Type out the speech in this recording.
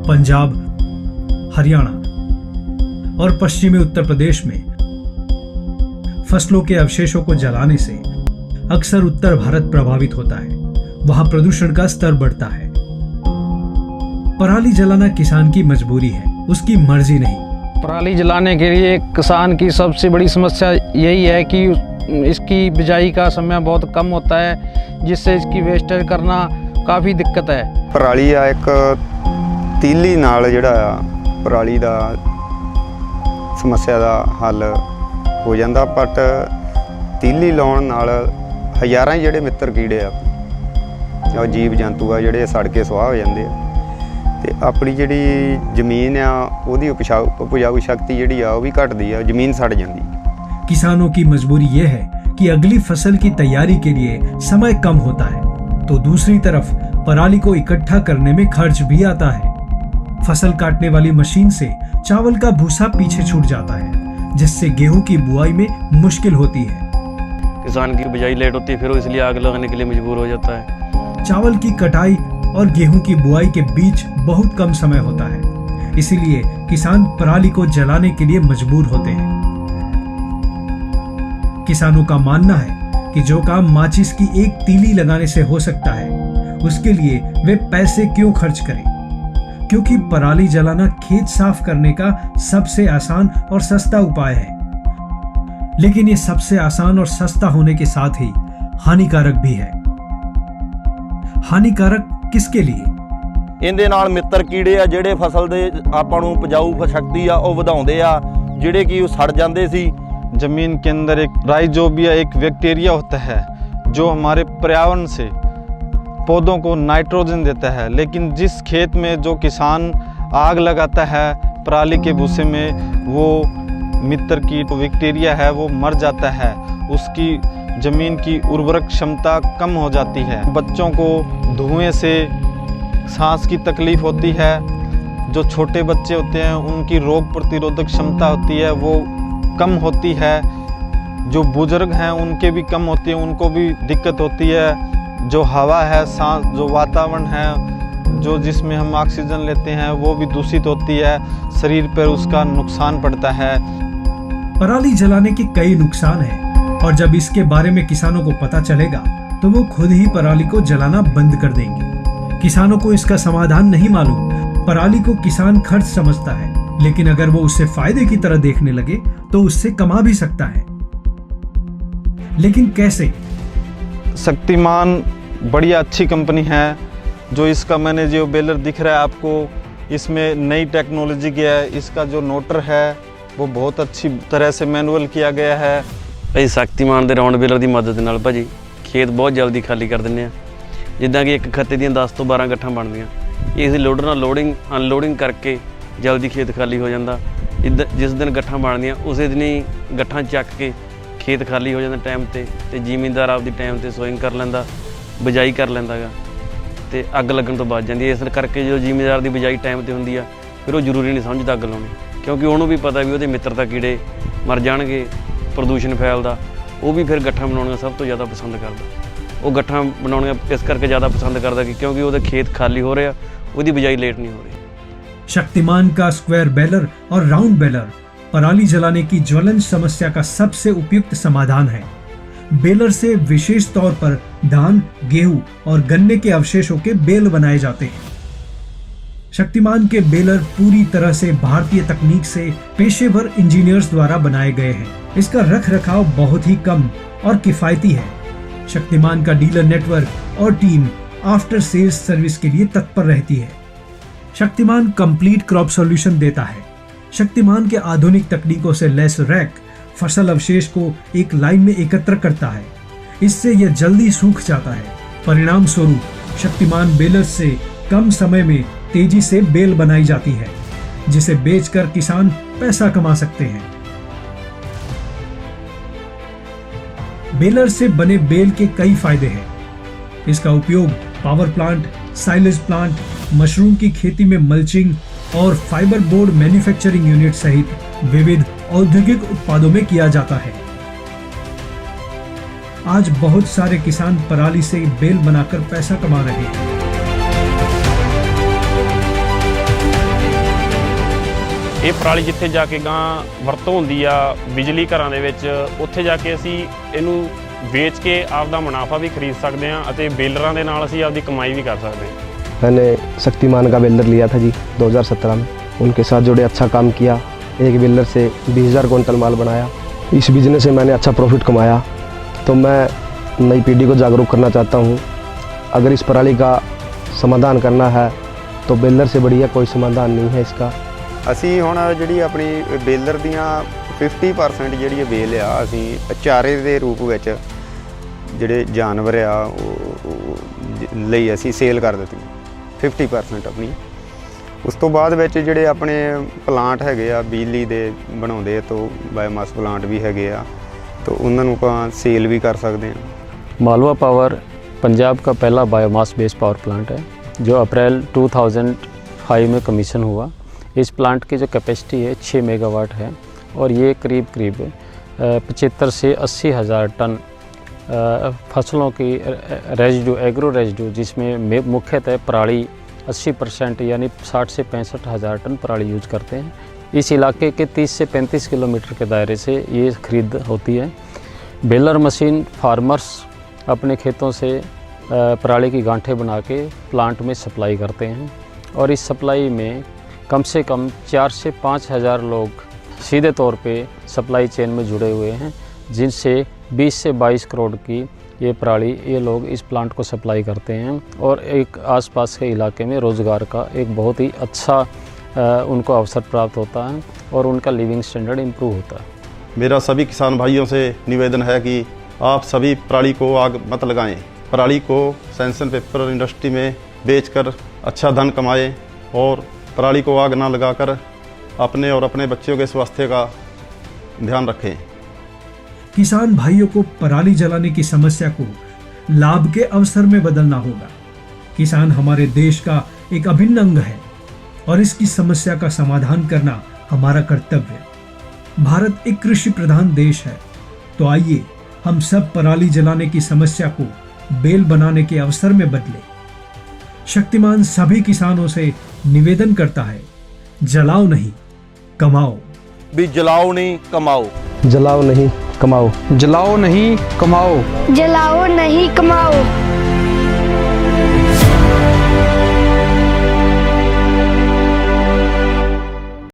पंजाब, हरियाणा और पश्चिमी उत्तर प्रदेश में फसलों के अवशेषों को जलाने से अक्सर उत्तर भारत प्रभावित होता है। वहां प्रदूषण का स्तर बढ़ता है। पराली जलाना किसान की मजबूरी है, उसकी मर्जी नहीं। पराली जलाने के लिए किसान की सबसे बड़ी समस्या यही है कि इसकी बिजाई का समय बहुत कम होता है, जिससे इसकी वेस्टेज करना काफ़ी दिक्कत है। पराली आ एक तीली नाल जिहड़ा पराली दा समस्या दा हल हो जाता, बट तीली लाउण नाल हज़ारां जिहड़े मित्र कीड़े आ जीव जंतु आ जिहड़े सड़ के सुआह हो जाते हैं। ते अपनी जिहड़ी जमीन आ उहदी उपजाऊ शक्ति जिहड़ी आ भी घटदी आ, जमीन सड़ जाती। किसानों की मजबूरी यह है कि अगली फसल की तैयारी के लिए समय कम होता है, तो दूसरी तरफ पराली को इकट्ठा करने में खर्च भी आता है। फसल काटने वाली मशीन से चावल का भूसा पीछे छूट जाता है, जिससे गेहूं की बुआई में मुश्किल होती है। किसान की बिजाई लेट होती है, फिर वो इसलिए आग लगाने के लिए मजबूर हो जाता है। चावल की कटाई और गेहूं की बुआई के बीच बहुत कम समय होता है, इसीलिए किसान पराली को जलाने के लिए मजबूर होते हैं। किसानों का मानना है कि जो काम माचिस की एक तीली लगाने से हो सकता है, उसके लिए वे पैसे क्यों खर्च करें, क्योंकि पराली जलाना खेत साफ करने का सबसे आसान और सस्ता उपाय है। लेकिन ये सबसे आसान और सस्ता होने के साथ ही हानिकारक भी है। हानिकारक किसके लिए? ਇਹਦੇ ਨਾਲ ਮਿੱਤਰ ਕੀੜੇ ਆ ਜਿਹੜੇ ਫਸਲ ਦੇ ਆਪਾਂ ਨੂੰ ਉਪਜਾਊ ਸ਼ਕਤੀ ਆ ਉਹ ਵਧਾਉਂਦੇ ਆ, ਜਿਹੜੇ ਕਿ ਉਹ ਸੜ ਜਾਂਦੇ ਸੀ। जमीन के अंदर एक राइजोबिया एक बैक्टीरिया होता है जो हमारे पर्यावरण से पौधों को नाइट्रोजन देता है, लेकिन जिस खेत में जो किसान आग लगाता है पराली के भूसे में, वो मित्र कीट बैक्टीरिया है वो मर जाता है, उसकी ज़मीन की उर्वरक क्षमता कम हो जाती है। बच्चों को धुएं से सांस की तकलीफ़ होती है। जो छोटे बच्चे होते हैं उनकी रोग प्रतिरोधक क्षमता होती है वो कम होती है। जो बुजुर्ग हैं उनके भी कम होती है, उनको भी दिक्कत होती है। जो हवा है, सांस, जो वातावरण है, जो जिसमें हम ऑक्सीजन लेते हैं वो भी दूषित होती है, शरीर पर उसका नुकसान पड़ता है। पराली जलाने के कई नुकसान हैं, और जब इसके बारे में किसानों को पता चलेगा तो वो खुद ही पराली को जलाना बंद कर देंगे। किसानों को इसका समाधान नहीं मालूम। पराली को किसान खर्च समझता है, लेकिन अगर वो उसे फायदे की तरह देखने लगे तो उससे कमा भी सकता है। लेकिन कैसे? शक्तिमान बढ़िया अच्छी कंपनी है। जो इसका मैंने जो बेलर दिख रहा है आपको, इसमें नई टेक्नोलॉजी किया है। इसका जो नोटर है वो बहुत अच्छी तरह से मैनुअल किया गया है। ਅਸੀਂ ਸ਼ਕਤੀਮਾਨ ਦੇ ਰਾਉਂਡ ਬੇਲਰ ਦੀ ਮਦਦ ਨਾਲ ਭਾਜੀ ਖੇਤ ਬਹੁਤ ਜਲਦੀ ਖਾਲੀ ਕਰ ਦਿੰਦੇ ਆ। ਜਿੱਦਾਂ ਕਿ ਇੱਕ ਖੱਤੇ ਦੀਆਂ 10 ਤੋਂ 12 ਗੱਠਾਂ ਬਣਦੀਆਂ, ਇਸ ਲੋਡਰ ਨਾਲ ਲੋਡਿੰਗ ਅਨਲੋਡਿੰਗ ਕਰਕੇ ਜਲਦੀ ਖੇਤ ਖਾਲੀ ਹੋ ਜਾਂਦਾ। ਜਿਸ ਦਿਨ ਗੱਠਾਂ ਬਣਦੀਆਂ ਉਸੇ ਦਿਨ ਹੀ ਗੱਠਾਂ ਚੱਕ ਕੇ ਖੇਤ ਖਾਲੀ ਹੋ ਜਾਂਦਾ ਟਾਈਮ ਤੇ ਜ਼ਿਮੀਂਦਾਰ ਆਪਦੀ ਟਾਈਮ ਤੇ ਸੋਇੰਗ ਕਰ ਲੈਂਦਾ, ਬਿਜਾਈ ਕਰ ਲੈਂਦਾ ਗਾ ਤੇ ਅੱਗ ਲੱਗਣ ਤੋਂ ਬਚ ਜਾਂਦੀ। ਇਸ ਕਰਕੇ ਜਦੋਂ ਜ਼ਿਮੀਂਦਾਰ ਦੀ ਬਿਜਾਈ ਟਾਈਮ ਤੇ ਹੁੰਦੀ ਆ, ਫਿਰ ਉਹ ਜ਼ਰੂਰੀ ਨਹੀਂ ਸਮਝਦਾ ਅੱਗ ਲਾਉਣੀ, ਕਿਉਂਕਿ ਉਹਨੂੰ ਵੀ ਪਤਾ ਵੀ ਉਹਦੇ ਮਿੱਤਰਤਾ ਕੀੜੇ ਮਰ ਜਾਣਗੇ, ਪ੍ਰਦੂਸ਼ਣ ਫੈਲਦਾ। ਉਹ ਵੀ ਫਿਰ ਗੱਠਾਂ ਬਣਾਉਣੀਆਂ ਸਭ ਤੋਂ ਜ਼ਿਆਦਾ ਪਸੰਦ ਕਰਦਾ। ਉਹ ਗੱਠਾਂ ਬਣਾਉਣੀਆਂ ਇਸ ਕਰਕੇ ਜ਼ਿਆਦਾ ਪਸੰਦ ਕਰਦਾ ਕਿ ਕਿਉਂਕਿ ਉਹਦੇ ਖੇਤ ਖਾਲੀ ਹੋ ਰਿਹਾ, ਉਹਦੀ ਬਿਜਾਈ ਲੇਟ नहीं हो रही। शक्तिमान का स्क्वायर बेलर और राउंड बेलर पराली जलाने की ज्वलन समस्या का सबसे उपयुक्त समाधान है। बेलर से विशेष तौर पर धान, गेहूं और गन्ने के अवशेषों के बेल बनाए जाते हैं। शक्तिमान के बेलर पूरी तरह से भारतीय तकनीक से पेशेवर इंजीनियर्स द्वारा बनाए गए हैं। इसका रख रखाव बहुत ही कम और किफायती है। शक्तिमान का डीलर नेटवर्क और टीम आफ्टर सेल्स सर्विस के लिए तत्पर रहती है। शक्तिमान कंप्लीट क्रॉप सॉल्यूशन देता है। शक्तिमान के आधुनिक तकनीकों से लैस रैक फसल अवशेष को एक लाइन में एकत्र करता है। इससे यह जल्दी सूख जाता है। परिणाम स्वरूप शक्तिमान बेलर से कम समय में तेजी से बेल बनाई जाती है, जिसे बेचकर किसान पैसा कमा सकते हैं। बेलर से बने बेल के कई फायदे हैं। इसका उपयोग power plant, silage plant, mushroom की खेती में मल्चिंग और फाइबर बोर्ड मैन्युफैक्चरिंग यूनिट सहित विविध औद्योगिक उत्पादों में किया जाता है। आज बहुत सारे किसान पराली से बेल बनाकर पैसा कमा रहे हैं। ਇਹ ਪਰਾਲੀ ਜਿੱਥੇ ਜਾ ਕੇ ਗਾਂ ਵਰਤੋਂ ਹੁੰਦੀ ਆ ਬਿਜਲੀ ਘਰਾਂ ਦੇ ਵਿੱਚ, ਉੱਥੇ ਜਾ ਕੇ ਅਸੀਂ ਇਹਨੂੰ ਵੇਚ के आपदा मुनाफा भी खरीद सकते हैं और बेलर के नाल असीं आपदी कमाई भी कर सकते हैं। मैंने शक्तिमान का बेलर लिया था जी 2017 में, उनके साथ जुड़े अच्छा काम किया। एक बेलर से 20,000 क्विंटल माल बनाया। इस बिजनेस से मैंने अच्छा प्रॉफिट कमाया। तो मैं नई पीढ़ी को जागरूक करना चाहता हूँ, अगर इस पराली का समाधान करना है तो बेलर से बढ़िया कोई समाधान नहीं है इसका। ਅਸੀਂ ਹੁਣ ਜਿਹੜੀ ਆਪਣੀ ਬੇਲਰ ਦੀਆਂ 50% ਜਿਹੜੀ ਬੇਲ ਆ ਅਸੀਂ ਚਾਰੇ ਦੇ ਰੂਪ ਵਿੱਚ ਜਿਹੜੇ ਜਾਨਵਰ ਆ ਉਹ ਲਈ ਅਸੀਂ ਸੇਲ ਕਰ ਦਿੱਤੀ 50% ਆਪਣੀ। ਉਸ ਤੋਂ ਬਾਅਦ ਵਿੱਚ ਜਿਹੜੇ ਆਪਣੇ ਪਲਾਂਟ ਹੈਗੇ ਆ ਬਿਜਲੀ ਦੇ ਬਣਾਉਂਦੇ ਤੋਂ ਬਾਇਓਮਾਸ ਪਲਾਂਟ ਵੀ ਹੈਗੇ ਆ, ਤਾਂ ਉਹਨਾਂ ਨੂੰ ਆਪਾਂ ਸੇਲ ਵੀ ਕਰ ਸਕਦੇ ਹਾਂ। मालवा पावर पंजाब का पहला बायोमास बेस्ड पावर प्लांट है जो अप्रैल 2005 में कमीशन हुआ। इस प्लांट की जो कैपेसिटी है 6 मेगावाट है और ये करीब 75 से 80 हज़ार टन फसलों की रेजिडू एग्रो रेजिडू, जिसमें मुख्यतः पराली 80% यानी 60 से 65 हज़ार टन पराली यूज करते हैं। इस इलाके के 30 से 35 किलोमीटर के दायरे से ये खरीद होती है। बेलर मशीन फार्मर्स अपने खेतों से पराली की गांठें बना के प्लांट में सप्लाई करते हैं और इस सप्लाई में कम से कम 4 से 5 हज़ार लोग सीधे तौर पे सप्लाई चेन में जुड़े हुए हैं, जिनसे 20 से 22 करोड़ की ये पराली ये लोग इस प्लांट को सप्लाई करते हैं और एक आसपास के इलाके में रोज़गार का एक बहुत ही अच्छा उनको अवसर प्राप्त होता है और उनका लिविंग स्टैंडर्ड इम्प्रूव होता है। मेरा सभी किसान भाइयों से निवेदन है कि आप सभी पराली को आग मत लगाएं। पराली को सैंसन पेपर इंडस्ट्री में बेचकर अच्छा धन कमाएं और पराली को आग ना लगाकर अपने और अपने बच्चों के स्वास्थ्य का ध्यान रखें। किसान भाइयों को पराली जलाने की समस्या को लाभ के अवसर में बदलना होगा। किसान हमारे देश का एक अभिन्न अंग है और इसकी समस्या का समाधान करना हमारा कर्तव्य है। भारत एक कृषि प्रधान देश है, तो आइए हम सब पराली जलाने की समस्या को बेल बनाने के अवसर में बदले। शक्तिमान सभी किसानों से निवेदन करता है, जलाओ नहीं कमाओ। भी जलाओ नहीं कमाओ। जलाओ नहीं कमाओ। जलाओ नहीं कमाओ। जलाओ नहीं कमाओ।